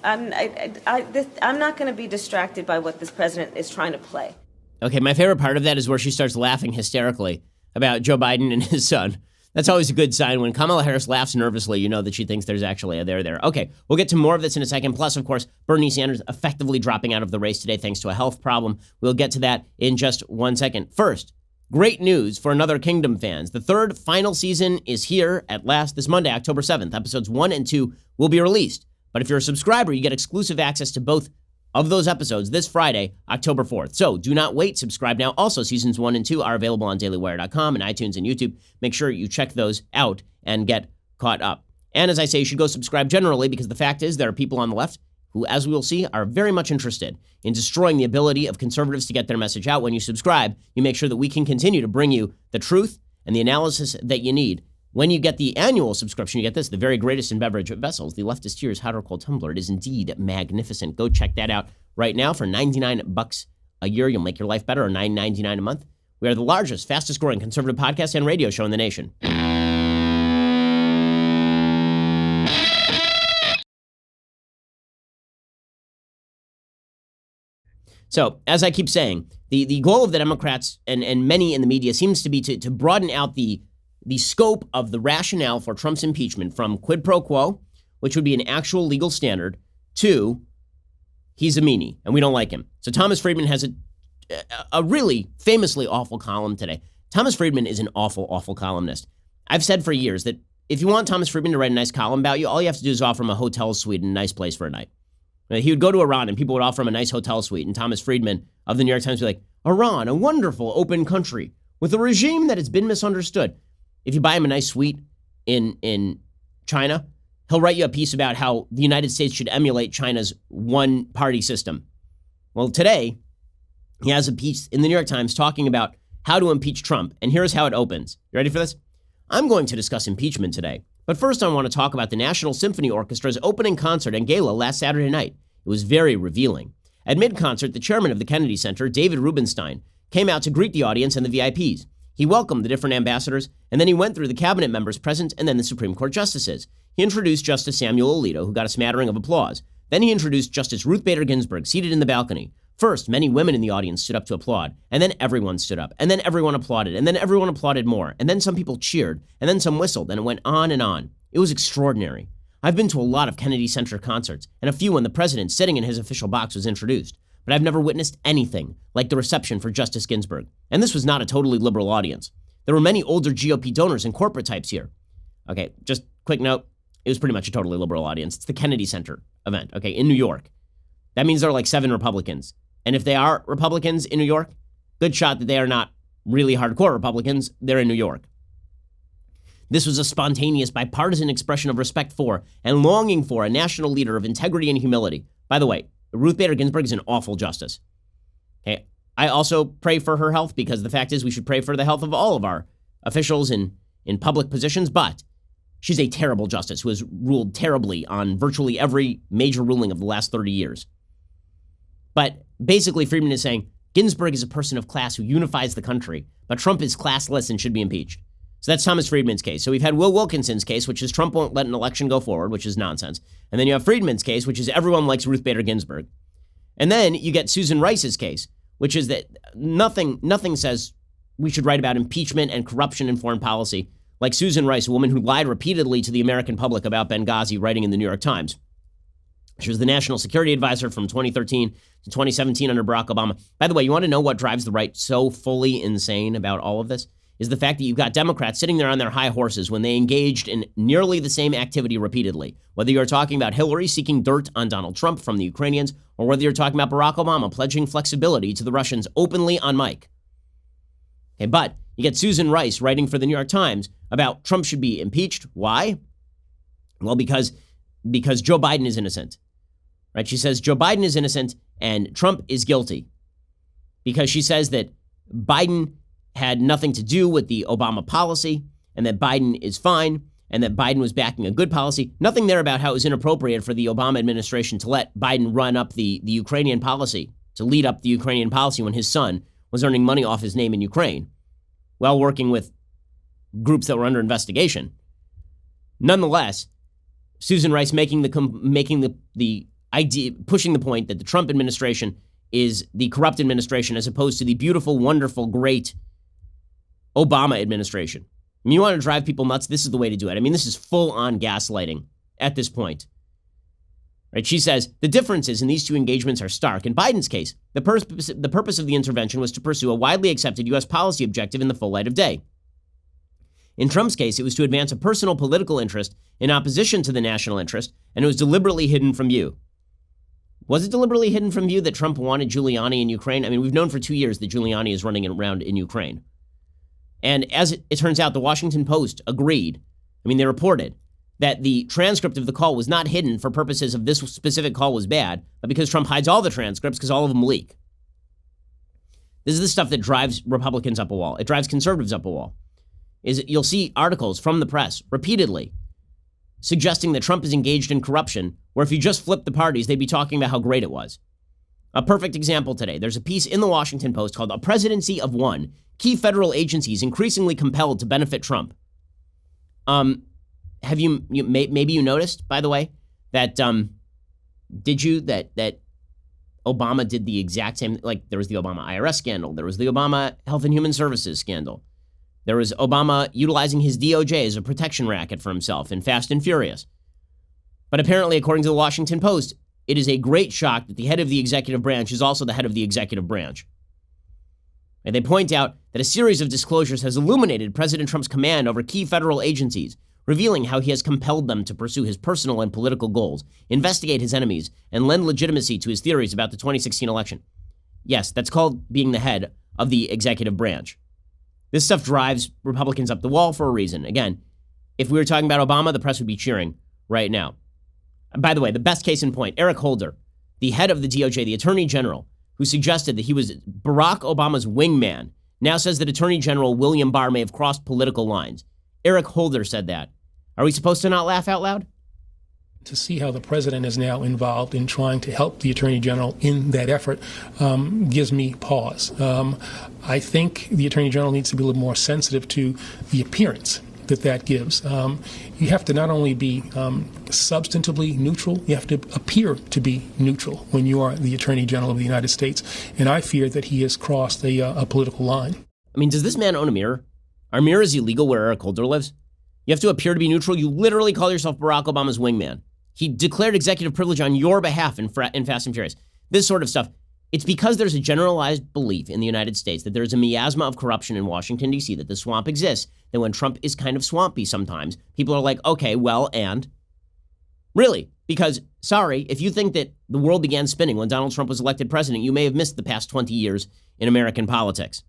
I'm not going to be distracted by what this president is trying to play. Okay, my favorite part of that is where she starts laughing hysterically about Joe Biden and his son. That's always a good sign. When Kamala Harris laughs nervously, you know that she thinks there's actually a there. Okay, we'll get to more of this in a second. Plus, of course, Bernie Sanders effectively dropping out of the race today thanks to a health problem. We'll get to that in just 1 second. First, great news for Another Kingdom fans. The third final season is here at last this Monday, October 7th. Episodes 1 and 2 will be released. But if you're a subscriber, you get exclusive access to both of those episodes this Friday, October 4th. So do not wait. Subscribe now. Also, seasons 1 and 2 are available on dailywire.com and iTunes and YouTube. Make sure you check those out and get caught up. And as I say, you should go subscribe generally because the fact is there are people on the left who, as we will see, are very much interested in destroying the ability of conservatives to get their message out. When you subscribe, you make sure that we can continue to bring you the truth and the analysis that you need. When you get the annual subscription, you get this, the very greatest in beverage vessels, the Leftist Tears Hot or Cold Tumbler. It is indeed magnificent. Go check that out right now for $99 a year. You'll make your life better, or $9.99 a month. We are the largest, fastest growing conservative podcast and radio show in the nation. So, as I keep saying, the goal of the Democrats and many in the media seems to be to broaden out the scope of the rationale for Trump's impeachment from quid pro quo, which would be an actual legal standard, to he's a meanie and we don't like him. So Thomas Friedman has a really famously awful column today. Thomas Friedman is an awful, awful columnist. I've said for years that if you want Thomas Friedman to write a nice column about you, all you have to do is offer him a hotel suite and a nice place for a night. He would go to Iran and people would offer him a nice hotel suite, and Thomas Friedman of the New York Times would be like, Iran, a wonderful open country with a regime that has been misunderstood. if you buy him a nice suite in China, he'll write you a piece about how the United States should emulate China's one-party system. Well, today, he has a piece in the New York Times talking about how to impeach Trump, and here's how it opens. You ready for this? I'm going to discuss impeachment today, but first I want to talk about the National Symphony Orchestra's opening concert and gala last Saturday night. It was very revealing. At mid-concert, the chairman of the Kennedy Center, David Rubenstein, came out to greet the audience and the VIPs. He welcomed the different ambassadors, and then he went through the cabinet members present and then the Supreme Court justices. He introduced Justice Samuel Alito, who got a smattering of applause. Then he introduced Justice Ruth Bader Ginsburg, seated in the balcony. First, many women in the audience stood up to applaud, and then everyone stood up, and then everyone applauded, and then everyone applauded more, and then some people cheered, and then some whistled, and it went on and on. It was extraordinary. I've been to a lot of Kennedy Center concerts, and a few when the president sitting in his official box was introduced, but I've never witnessed anything like the reception for Justice Ginsburg. And this was not a totally liberal audience. There were many older GOP donors and corporate types here. Okay, just quick note, it was pretty much a totally liberal audience. It's the Kennedy Center event, okay, in New York. That means there are like 7 Republicans. And if they are Republicans in New York, good shot that they are not really hardcore Republicans. They're in New York. This was a spontaneous, bipartisan expression of respect for and longing for a national leader of integrity and humility. By the way, Ruth Bader Ginsburg is an awful justice. Okay, I also pray for her health because the fact is we should pray for the health of all of our officials in public positions, but she's a terrible justice who has ruled terribly on virtually every major ruling of the last 30 years. But basically, Friedman is saying Ginsburg is a person of class who unifies the country, but Trump is classless and should be impeached. So that's Thomas Friedman's case. So we've had Will Wilkinson's case, which is Trump won't let an election go forward, which is nonsense. And then you have Friedman's case, which is everyone likes Ruth Bader Ginsburg. And then you get Susan Rice's case, which is that nothing says we should write about impeachment and corruption in foreign policy like Susan Rice, a woman who lied repeatedly to the American public about Benghazi, writing in the New York Times. She was the national security advisor from 2013 to 2017 under Barack Obama. By the way, you want to know what drives the right so fully insane about all of this? Is the fact that you've got Democrats sitting there on their high horses when they engaged in nearly the same activity repeatedly. Whether you're talking about Hillary seeking dirt on Donald Trump from the Ukrainians, or whether you're talking about Barack Obama pledging flexibility to the Russians openly on mic. Okay, but you get Susan Rice writing for the New York Times about Trump should be impeached. Why? Well, because Joe Biden is innocent. Right? She says Joe Biden is innocent and Trump is guilty. Because she says that Biden had nothing to do with the Obama policy, and that Biden is fine, and that Biden was backing a good policy. Nothing there about how it was inappropriate for the Obama administration to let Biden run up the Ukrainian policy, to lead up the Ukrainian policy when his son was earning money off his name in Ukraine, while working with groups that were under investigation. Nonetheless, Susan Rice making the idea, pushing the point that the Trump administration is the corrupt administration as opposed to the beautiful, wonderful, great Obama administration. I mean, you want to drive people nuts? This is the way to do it. I mean, this is full-on gaslighting at this point. Right? She says, the differences in these two engagements are stark. In Biden's case, the purpose of the intervention was to pursue a widely accepted U.S. policy objective in the full light of day. In Trump's case, it was to advance a personal political interest in opposition to the national interest, and it was deliberately hidden from view. Was it deliberately hidden from view that Trump wanted Giuliani in Ukraine? I mean, we've known for 2 years that Giuliani is running around in Ukraine. And as it turns out, the Washington Post agreed. I mean, they reported that the transcript of the call was not hidden for purposes of this specific call was bad, but because Trump hides all the transcripts because all of them leak. This is the stuff that drives Republicans up a wall. It drives conservatives up a wall. You'll see articles from the press repeatedly suggesting that Trump is engaged in corruption, where if you just flip the parties, they'd be talking about how great it was. A perfect example today. There's a piece in the Washington Post called "A Presidency of One: Key Federal Agencies Increasingly Compelled to Benefit Trump." Have you maybe you noticed, by the way, that that Obama did the exact same, like there was the Obama IRS scandal, there was the Obama Health and Human Services scandal, there was Obama utilizing his DOJ as a protection racket for himself in Fast and Furious. But apparently, according to the Washington Post, it is a great shock that the head of the executive branch is also the head of the executive branch. And they point out that a series of disclosures has illuminated President Trump's command over key federal agencies, revealing how he has compelled them to pursue his personal and political goals, investigate his enemies, and lend legitimacy to his theories about the 2016 election. Yes, that's called being the head of the executive branch. This stuff drives Republicans up the wall for a reason. Again, if we were talking about Obama, the press would be cheering right now. By the way, the best case in point, Eric Holder, the head of the DOJ, the Attorney General, who suggested that he was Barack Obama's wingman, now says that Attorney General William Barr may have crossed political lines. Eric Holder said that. Are we supposed to not laugh out loud? To see how the president is now involved in trying to help the attorney general in that effort gives me pause. I think the attorney general needs to be a little more sensitive to the appearance that gives. You have to not only be substantively neutral, you have to appear to be neutral when you are the attorney general of the United States. And I fear that he has crossed a political line. I mean, does this man own a mirror? Are mirrors illegal where Eric Holder lives? You have to appear to be neutral. You literally call yourself Barack Obama's wingman. He declared executive privilege on your behalf in Fast and Furious. This sort of stuff. It's because there's a generalized belief in the United States that there's a miasma of corruption in Washington, D.C., that the swamp exists, that when Trump is kind of swampy sometimes, people are like, okay, well, and? Really? Because, sorry, if you think that the world began spinning when Donald Trump was elected president, you may have missed the past 20 years in American politics.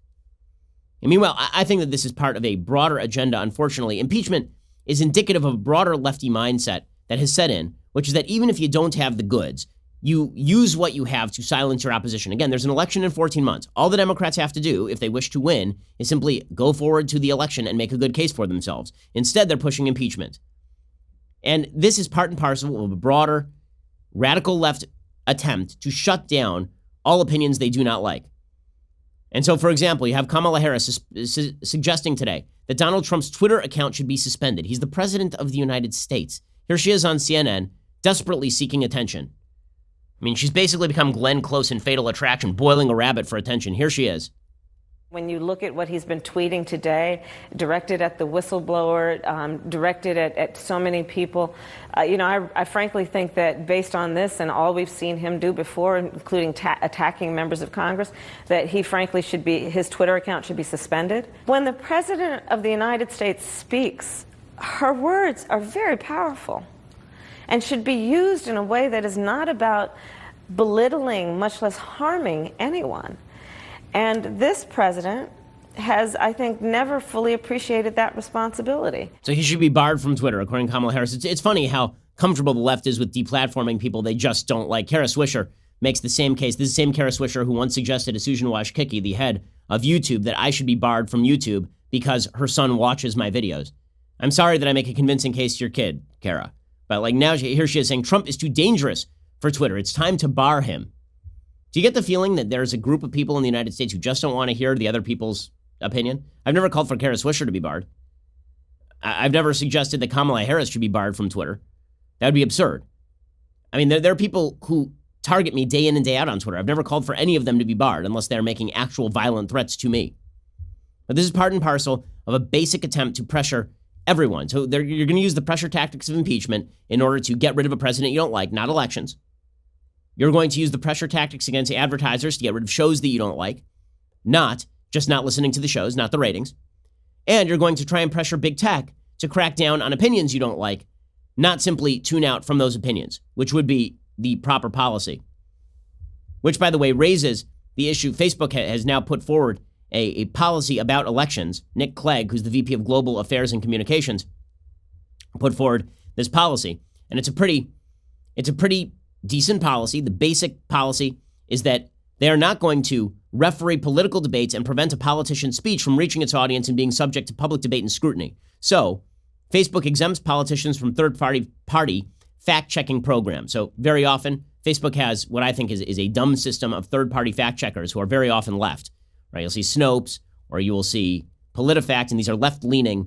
And meanwhile, I think that this is part of a broader agenda, unfortunately. Impeachment is indicative of a broader lefty mindset that has set in, which is that even if you don't have the goods, you use what you have to silence your opposition. Again, there's an election in 14 months. All the Democrats have to do, if they wish to win, is simply go forward to the election and make a good case for themselves. Instead, they're pushing impeachment. And this is part and parcel of a broader, radical left attempt to shut down all opinions they do not like. And so, for example, you have Kamala Harris suggesting today that Donald Trump's Twitter account should be suspended. He's the president of the United States. Here she is on CNN, desperately seeking attention. I mean, she's basically become Glenn Close in Fatal Attraction, boiling a rabbit for attention. Here she is. When you look at what he's been tweeting today, directed at the whistleblower, directed at so many people, I frankly think that based on this and all we've seen him do before, including attacking members of Congress, that he frankly his Twitter account should be suspended. When the President of the United States speaks, her words are very powerful and should be used in a way that is not about belittling, much less harming anyone. And this president has, I think, never fully appreciated that responsibility. So he should be barred from Twitter, according to Kamala Harris. It's funny how comfortable the left is with deplatforming people they just don't like. Kara Swisher makes the same case. This is the same Kara Swisher who once suggested to Susan Washkicki, the head of YouTube, that I should be barred from YouTube because her son watches my videos. I'm sorry that I make a convincing case to your kid, Kara. But now here she is saying Trump is too dangerous for Twitter. It's time to bar him. Do you get the feeling that there's a group of people in the United States who just don't want to hear the other people's opinion? I've never called for Kara Swisher to be barred. I've never suggested that Kamala Harris should be barred from Twitter. That would be absurd. I mean, there are people who target me day in and day out on Twitter. I've never called for any of them to be barred unless they're making actual violent threats to me. But this is part and parcel of a basic attempt to pressure everyone. So you're going to use the pressure tactics of impeachment in order to get rid of a president you don't like, not elections. You're going to use the pressure tactics against advertisers to get rid of shows that you don't like, not listening to the shows, not the ratings. And you're going to try and pressure big tech to crack down on opinions you don't like, not simply tune out from those opinions, which would be the proper policy. Which, by the way, raises the issue. Facebook has now put forward a policy about elections. Nick Clegg, who's the VP of Global Affairs and Communications, put forward this policy. And it's a pretty decent policy. The basic policy is that they are not going to referee political debates and prevent a politician's speech from reaching its audience and being subject to public debate and scrutiny. So Facebook exempts politicians from third-party fact-checking programs. So very often, Facebook has what I think is a dumb system of third-party fact-checkers who are very often left. Right? You'll see Snopes, or you will see PolitiFact, and these are left-leaning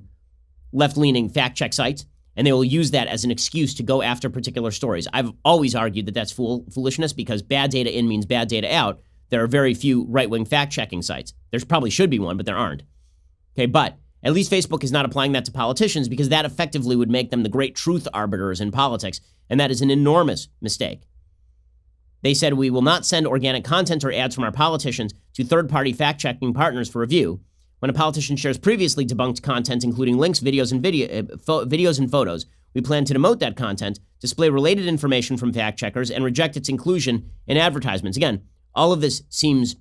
fact-check sites, and they will use that as an excuse to go after particular stories. I've always argued that that's foolishness because bad data in means bad data out. There are very few right-wing fact-checking sites. There probably should be one, but there aren't. Okay, but at least Facebook is not applying that to politicians because that effectively would make them the great truth arbiters in politics, and that is an enormous mistake. They said we will not send organic content or ads from our politicians to third-party fact-checking partners for review. When a politician shares previously debunked content, including links, videos, and photos, we plan to demote that content, display related information from fact-checkers, and reject its inclusion in advertisements. Again, all of this seems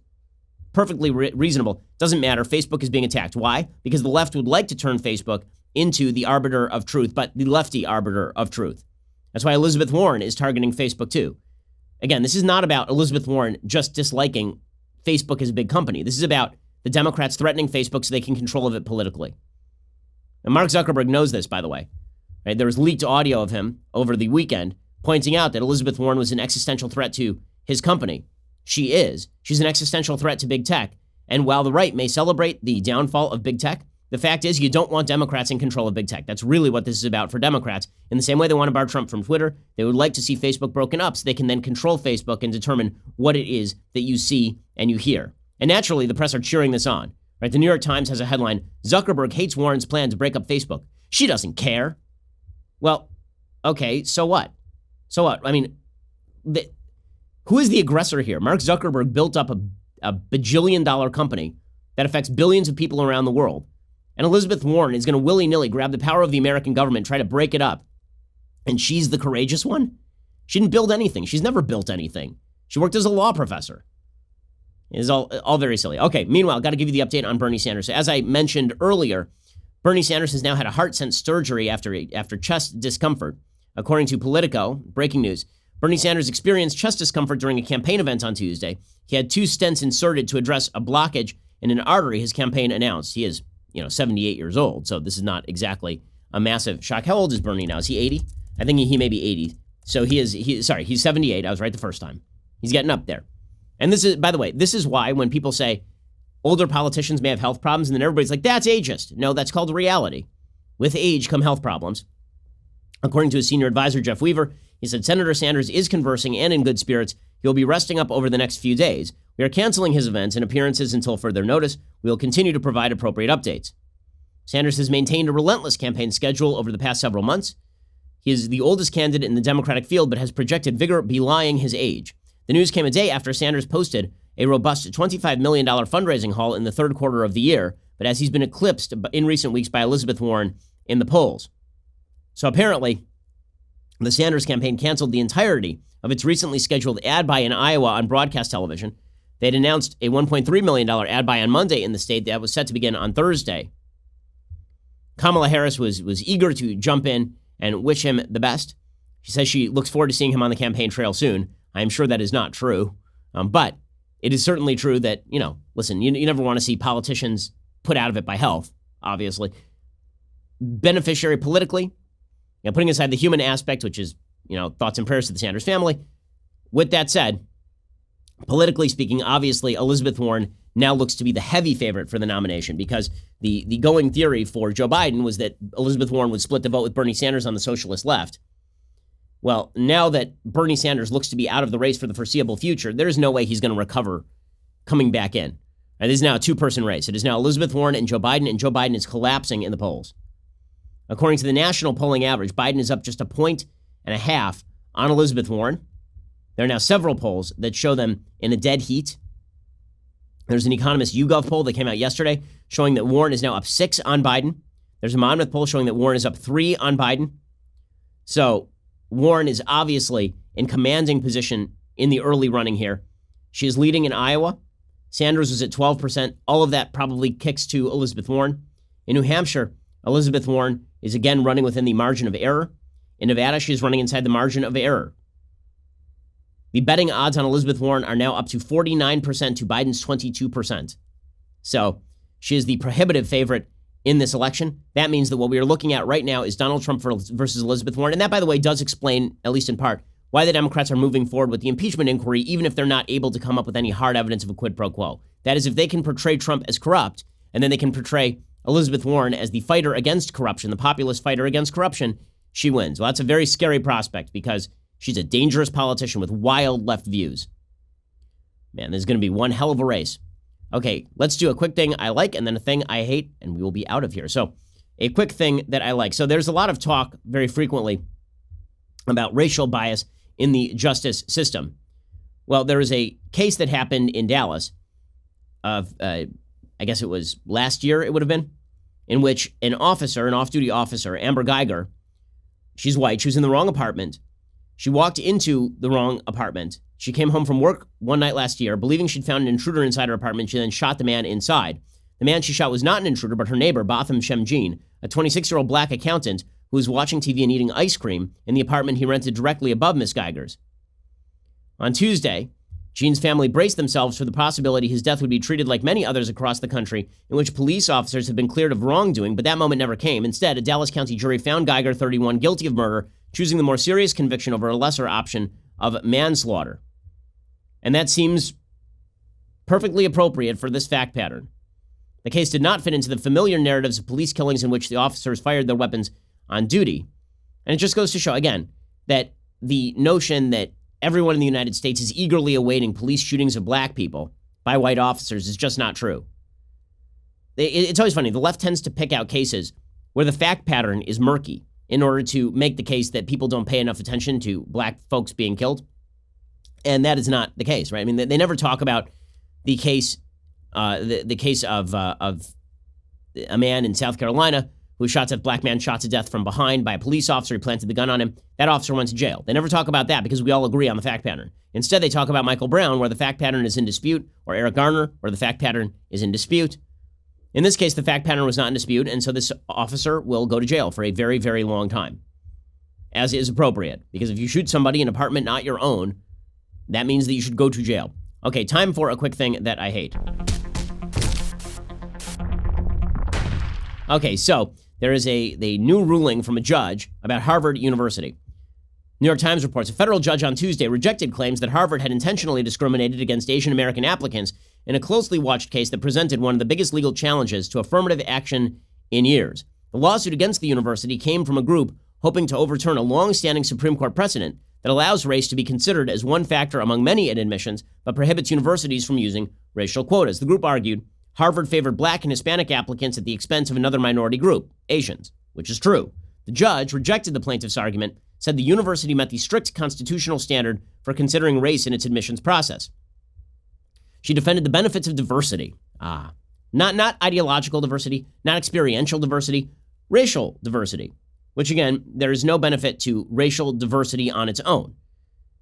perfectly reasonable. Doesn't matter. Facebook is being attacked. Why? Because the left would like to turn Facebook into the arbiter of truth, but the lefty arbiter of truth. That's why Elizabeth Warren is targeting Facebook too. Again, this is not about Elizabeth Warren just disliking Facebook as a big company. This is about the Democrats threatening Facebook so they can control of it politically. And Mark Zuckerberg knows this, by the way. Right? There was leaked audio of him over the weekend pointing out that Elizabeth Warren was an existential threat to his company. She is. She's an existential threat to big tech. And while the right may celebrate the downfall of big tech, the fact is you don't want Democrats in control of big tech. That's really what this is about for Democrats. In the same way they want to bar Trump from Twitter, they would like to see Facebook broken up so they can then control Facebook and determine what it is that you see and you hear. And naturally, the press are cheering this on. Right? The New York Times has a headline, Zuckerberg hates Warren's plan to break up Facebook. She doesn't care. Well, okay, so what? So what? I mean, who is the aggressor here? Mark Zuckerberg built up a bajillion-dollar company that affects billions of people around the world. And Elizabeth Warren is going to willy-nilly grab the power of the American government, try to break it up. And she's the courageous one? She didn't build anything. She's never built anything. She worked as a law professor. It's all very silly. Okay, meanwhile, got to give you the update on Bernie Sanders. As I mentioned earlier, Bernie Sanders has now had a heart-stent surgery after chest discomfort. According to Politico, breaking news, Bernie Sanders experienced chest discomfort during a campaign event on Tuesday. He had 2 stents inserted to address a blockage in an artery, his campaign announced. He is 78 years old, so this is not exactly a massive shock. How old is Bernie now? Is he 80? I think he may be 80. So he's 78. I was right the first time. He's getting up there. And this is, by the way, this is why when people say older politicians may have health problems, and then everybody's like, that's ageist. No, that's called reality. With age come health problems. According to his senior advisor, Jeff Weaver, he said Senator Sanders is conversing and in good spirits. He'll be resting up over the next few days. We are canceling his events and appearances until further notice. We will continue to provide appropriate updates. Sanders has maintained a relentless campaign schedule over the past several months. He is the oldest candidate in the Democratic field, but has projected vigor belying his age. The news came a day after Sanders posted a robust $25 million fundraising haul in the third quarter of the year, but as he's been eclipsed in recent weeks by Elizabeth Warren in the polls. So apparently, the Sanders campaign canceled the entirety of its recently scheduled ad buy in Iowa on broadcast television. They'd announced a $1.3 million ad buy on Monday in the state that was set to begin on Thursday. Kamala Harris was eager to jump in and wish him the best. She says she looks forward to seeing him on the campaign trail soon. I am sure that is not true. But it is certainly true that, listen, you never want to see politicians put out of it by health, obviously. Beneficiary politically, putting aside the human aspect, which is, thoughts and prayers to the Sanders family. With that said, politically speaking, obviously, Elizabeth Warren now looks to be the heavy favorite for the nomination because the going theory for Joe Biden was that Elizabeth Warren would split the vote with Bernie Sanders on the socialist left. Well, now that Bernie Sanders looks to be out of the race for the foreseeable future, there's no way he's going to recover coming back in. And this is now a 2-person race. It is now Elizabeth Warren and Joe Biden is collapsing in the polls. According to the national polling average, Biden is up just 1.5 points on Elizabeth Warren. There are now several polls that show them in a dead heat. There's an Economist YouGov poll that came out yesterday showing that Warren is now up 6 on Biden. There's a Monmouth poll showing that Warren is up 3 on Biden. So Warren is obviously in commanding position in the early running here. She is leading in Iowa. Sanders was at 12%. All of that probably kicks to Elizabeth Warren. In New Hampshire, Elizabeth Warren is again running within the margin of error. In Nevada, she is running inside the margin of error. The betting odds on Elizabeth Warren are now up to 49% to Biden's 22%. So she is the prohibitive favorite in this election. That means that what we are looking at right now is Donald Trump versus Elizabeth Warren. And that, by the way, does explain, at least in part, why the Democrats are moving forward with the impeachment inquiry, even if they're not able to come up with any hard evidence of a quid pro quo. That is, if they can portray Trump as corrupt, and then they can portray Elizabeth Warren as the fighter against corruption, the populist fighter against corruption, she wins. Well, that's a very scary prospect because she's a dangerous politician with wild left views. Man, there's going to be one hell of a race. Okay, let's do a quick thing I like and then a thing I hate, and we will be out of here. So, a quick thing that I like. So there's a lot of talk very frequently about racial bias in the justice system. Well, there was a case that happened in Dallas of, I guess it was last year it would have been, in which an officer, an off-duty officer, Amber Geiger, she's white, she was in the wrong apartment. She walked into the wrong apartment. She came home from work one night last year, believing she'd found an intruder inside her apartment. She then shot the man inside. The man she shot was not an intruder, but her neighbor, Botham Shemjean, a 26-year-old black accountant who was watching TV and eating ice cream in the apartment he rented directly above Miss Geiger's. On Tuesday, Jean's family braced themselves for the possibility his death would be treated like many others across the country in which police officers have been cleared of wrongdoing, but that moment never came. Instead, a Dallas County jury found Geiger, 31, guilty of murder, choosing the more serious conviction over a lesser option of manslaughter. And that seems perfectly appropriate for this fact pattern. The case did not fit into the familiar narratives of police killings in which the officers fired their weapons on duty. And it just goes to show, again, that the notion that everyone in the United States is eagerly awaiting police shootings of black people by white officers is just not true. It's always funny. The left tends to pick out cases where the fact pattern is murky in order to make the case that people don't pay enough attention to black folks being killed. And that is not the case, right? I mean, they never talk about the case, the case of a man in South Carolina who shot a black man shot to death from behind by a police officer who planted the gun on him. That officer went to jail. They never talk about that because we all agree on the fact pattern. Instead, they talk about Michael Brown, where the fact pattern is in dispute, or Eric Garner, where the fact pattern is in dispute. In this case, the fact pattern was not in dispute, and so this officer will go to jail for a very, very long time, as is appropriate. Because if you shoot somebody in an apartment not your own, that means that you should go to jail. Okay, time for a quick thing that I hate. Okay, so there is a new ruling from a judge about Harvard University. New York Times reports a federal judge on Tuesday rejected claims that Harvard had intentionally discriminated against Asian American applicants in a closely watched case that presented one of the biggest legal challenges to affirmative action in years. The lawsuit against the university came from a group hoping to overturn a long-standing Supreme Court precedent that allows race to be considered as one factor among many in admissions, but prohibits universities from using racial quotas. The group argued Harvard favored black and Hispanic applicants at the expense of another minority group, Asians, which is true. The judge rejected the plaintiff's argument, said the university met the strict constitutional standard for considering race in its admissions process. She defended the benefits of diversity. Not ideological diversity, not experiential diversity, racial diversity, which again, there is no benefit to racial diversity on its own.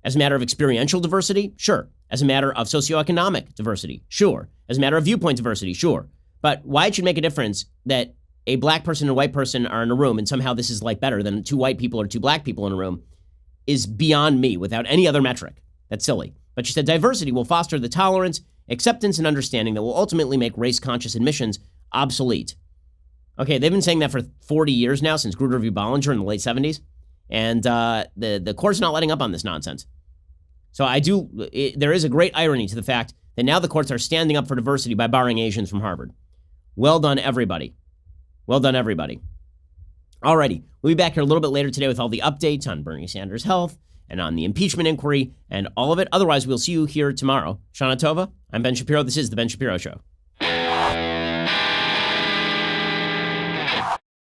As a matter of experiential diversity, sure. As a matter of socioeconomic diversity, sure. As a matter of viewpoint diversity, sure. But why it should make a difference that a black person and a white person are in a room and somehow this is like better than two white people or two black people in a room is beyond me without any other metric. That's silly. But she said diversity will foster the tolerance, acceptance, and understanding that will ultimately make race-conscious admissions obsolete. Okay, they've been saying that for 40 years now, since Grutter v. Bollinger in the late 70s. And the court's not letting up on this nonsense. So there is a great irony to the fact that now the courts are standing up for diversity by barring Asians from Harvard. Well done, everybody. Well done, everybody. Alrighty, we'll be back here a little bit later today with all the updates on Bernie Sanders' health and on the impeachment inquiry and all of it. Otherwise, we'll see you here tomorrow. Shana Tova, I'm Ben Shapiro. This is The Ben Shapiro Show.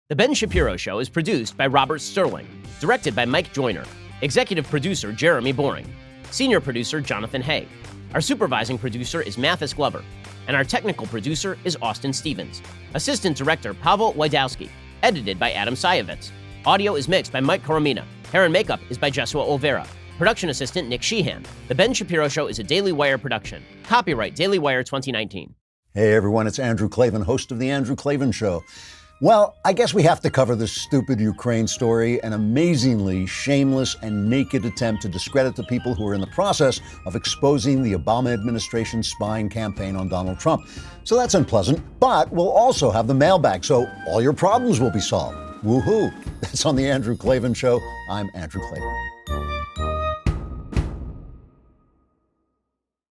The Ben Shapiro Show is produced by Robert Sterling, directed by Mike Joyner, executive producer Jeremy Boring, senior producer Jonathan Hay. Our supervising producer is Mathis Glover, and our technical producer is Austin Stevens. Assistant director Pavel Wydowski, edited by Adam Sayevitz. Audio is mixed by Mike Coromina. Hair and makeup is by Jesua Olvera. Production assistant Nick Sheehan. The Ben Shapiro Show is a Daily Wire production. Copyright Daily Wire 2019. Hey everyone, it's Andrew Klavan, host of The Andrew Klavan Show. Well, I guess we have to cover this stupid Ukraine story, an amazingly shameless and naked attempt to discredit the people who are in the process of exposing the Obama administration's spying campaign on Donald Trump. So that's unpleasant, but we'll also have the mailbag, so all your problems will be solved. Woohoo! That's on The Andrew Klavan Show. I'm Andrew Klavan.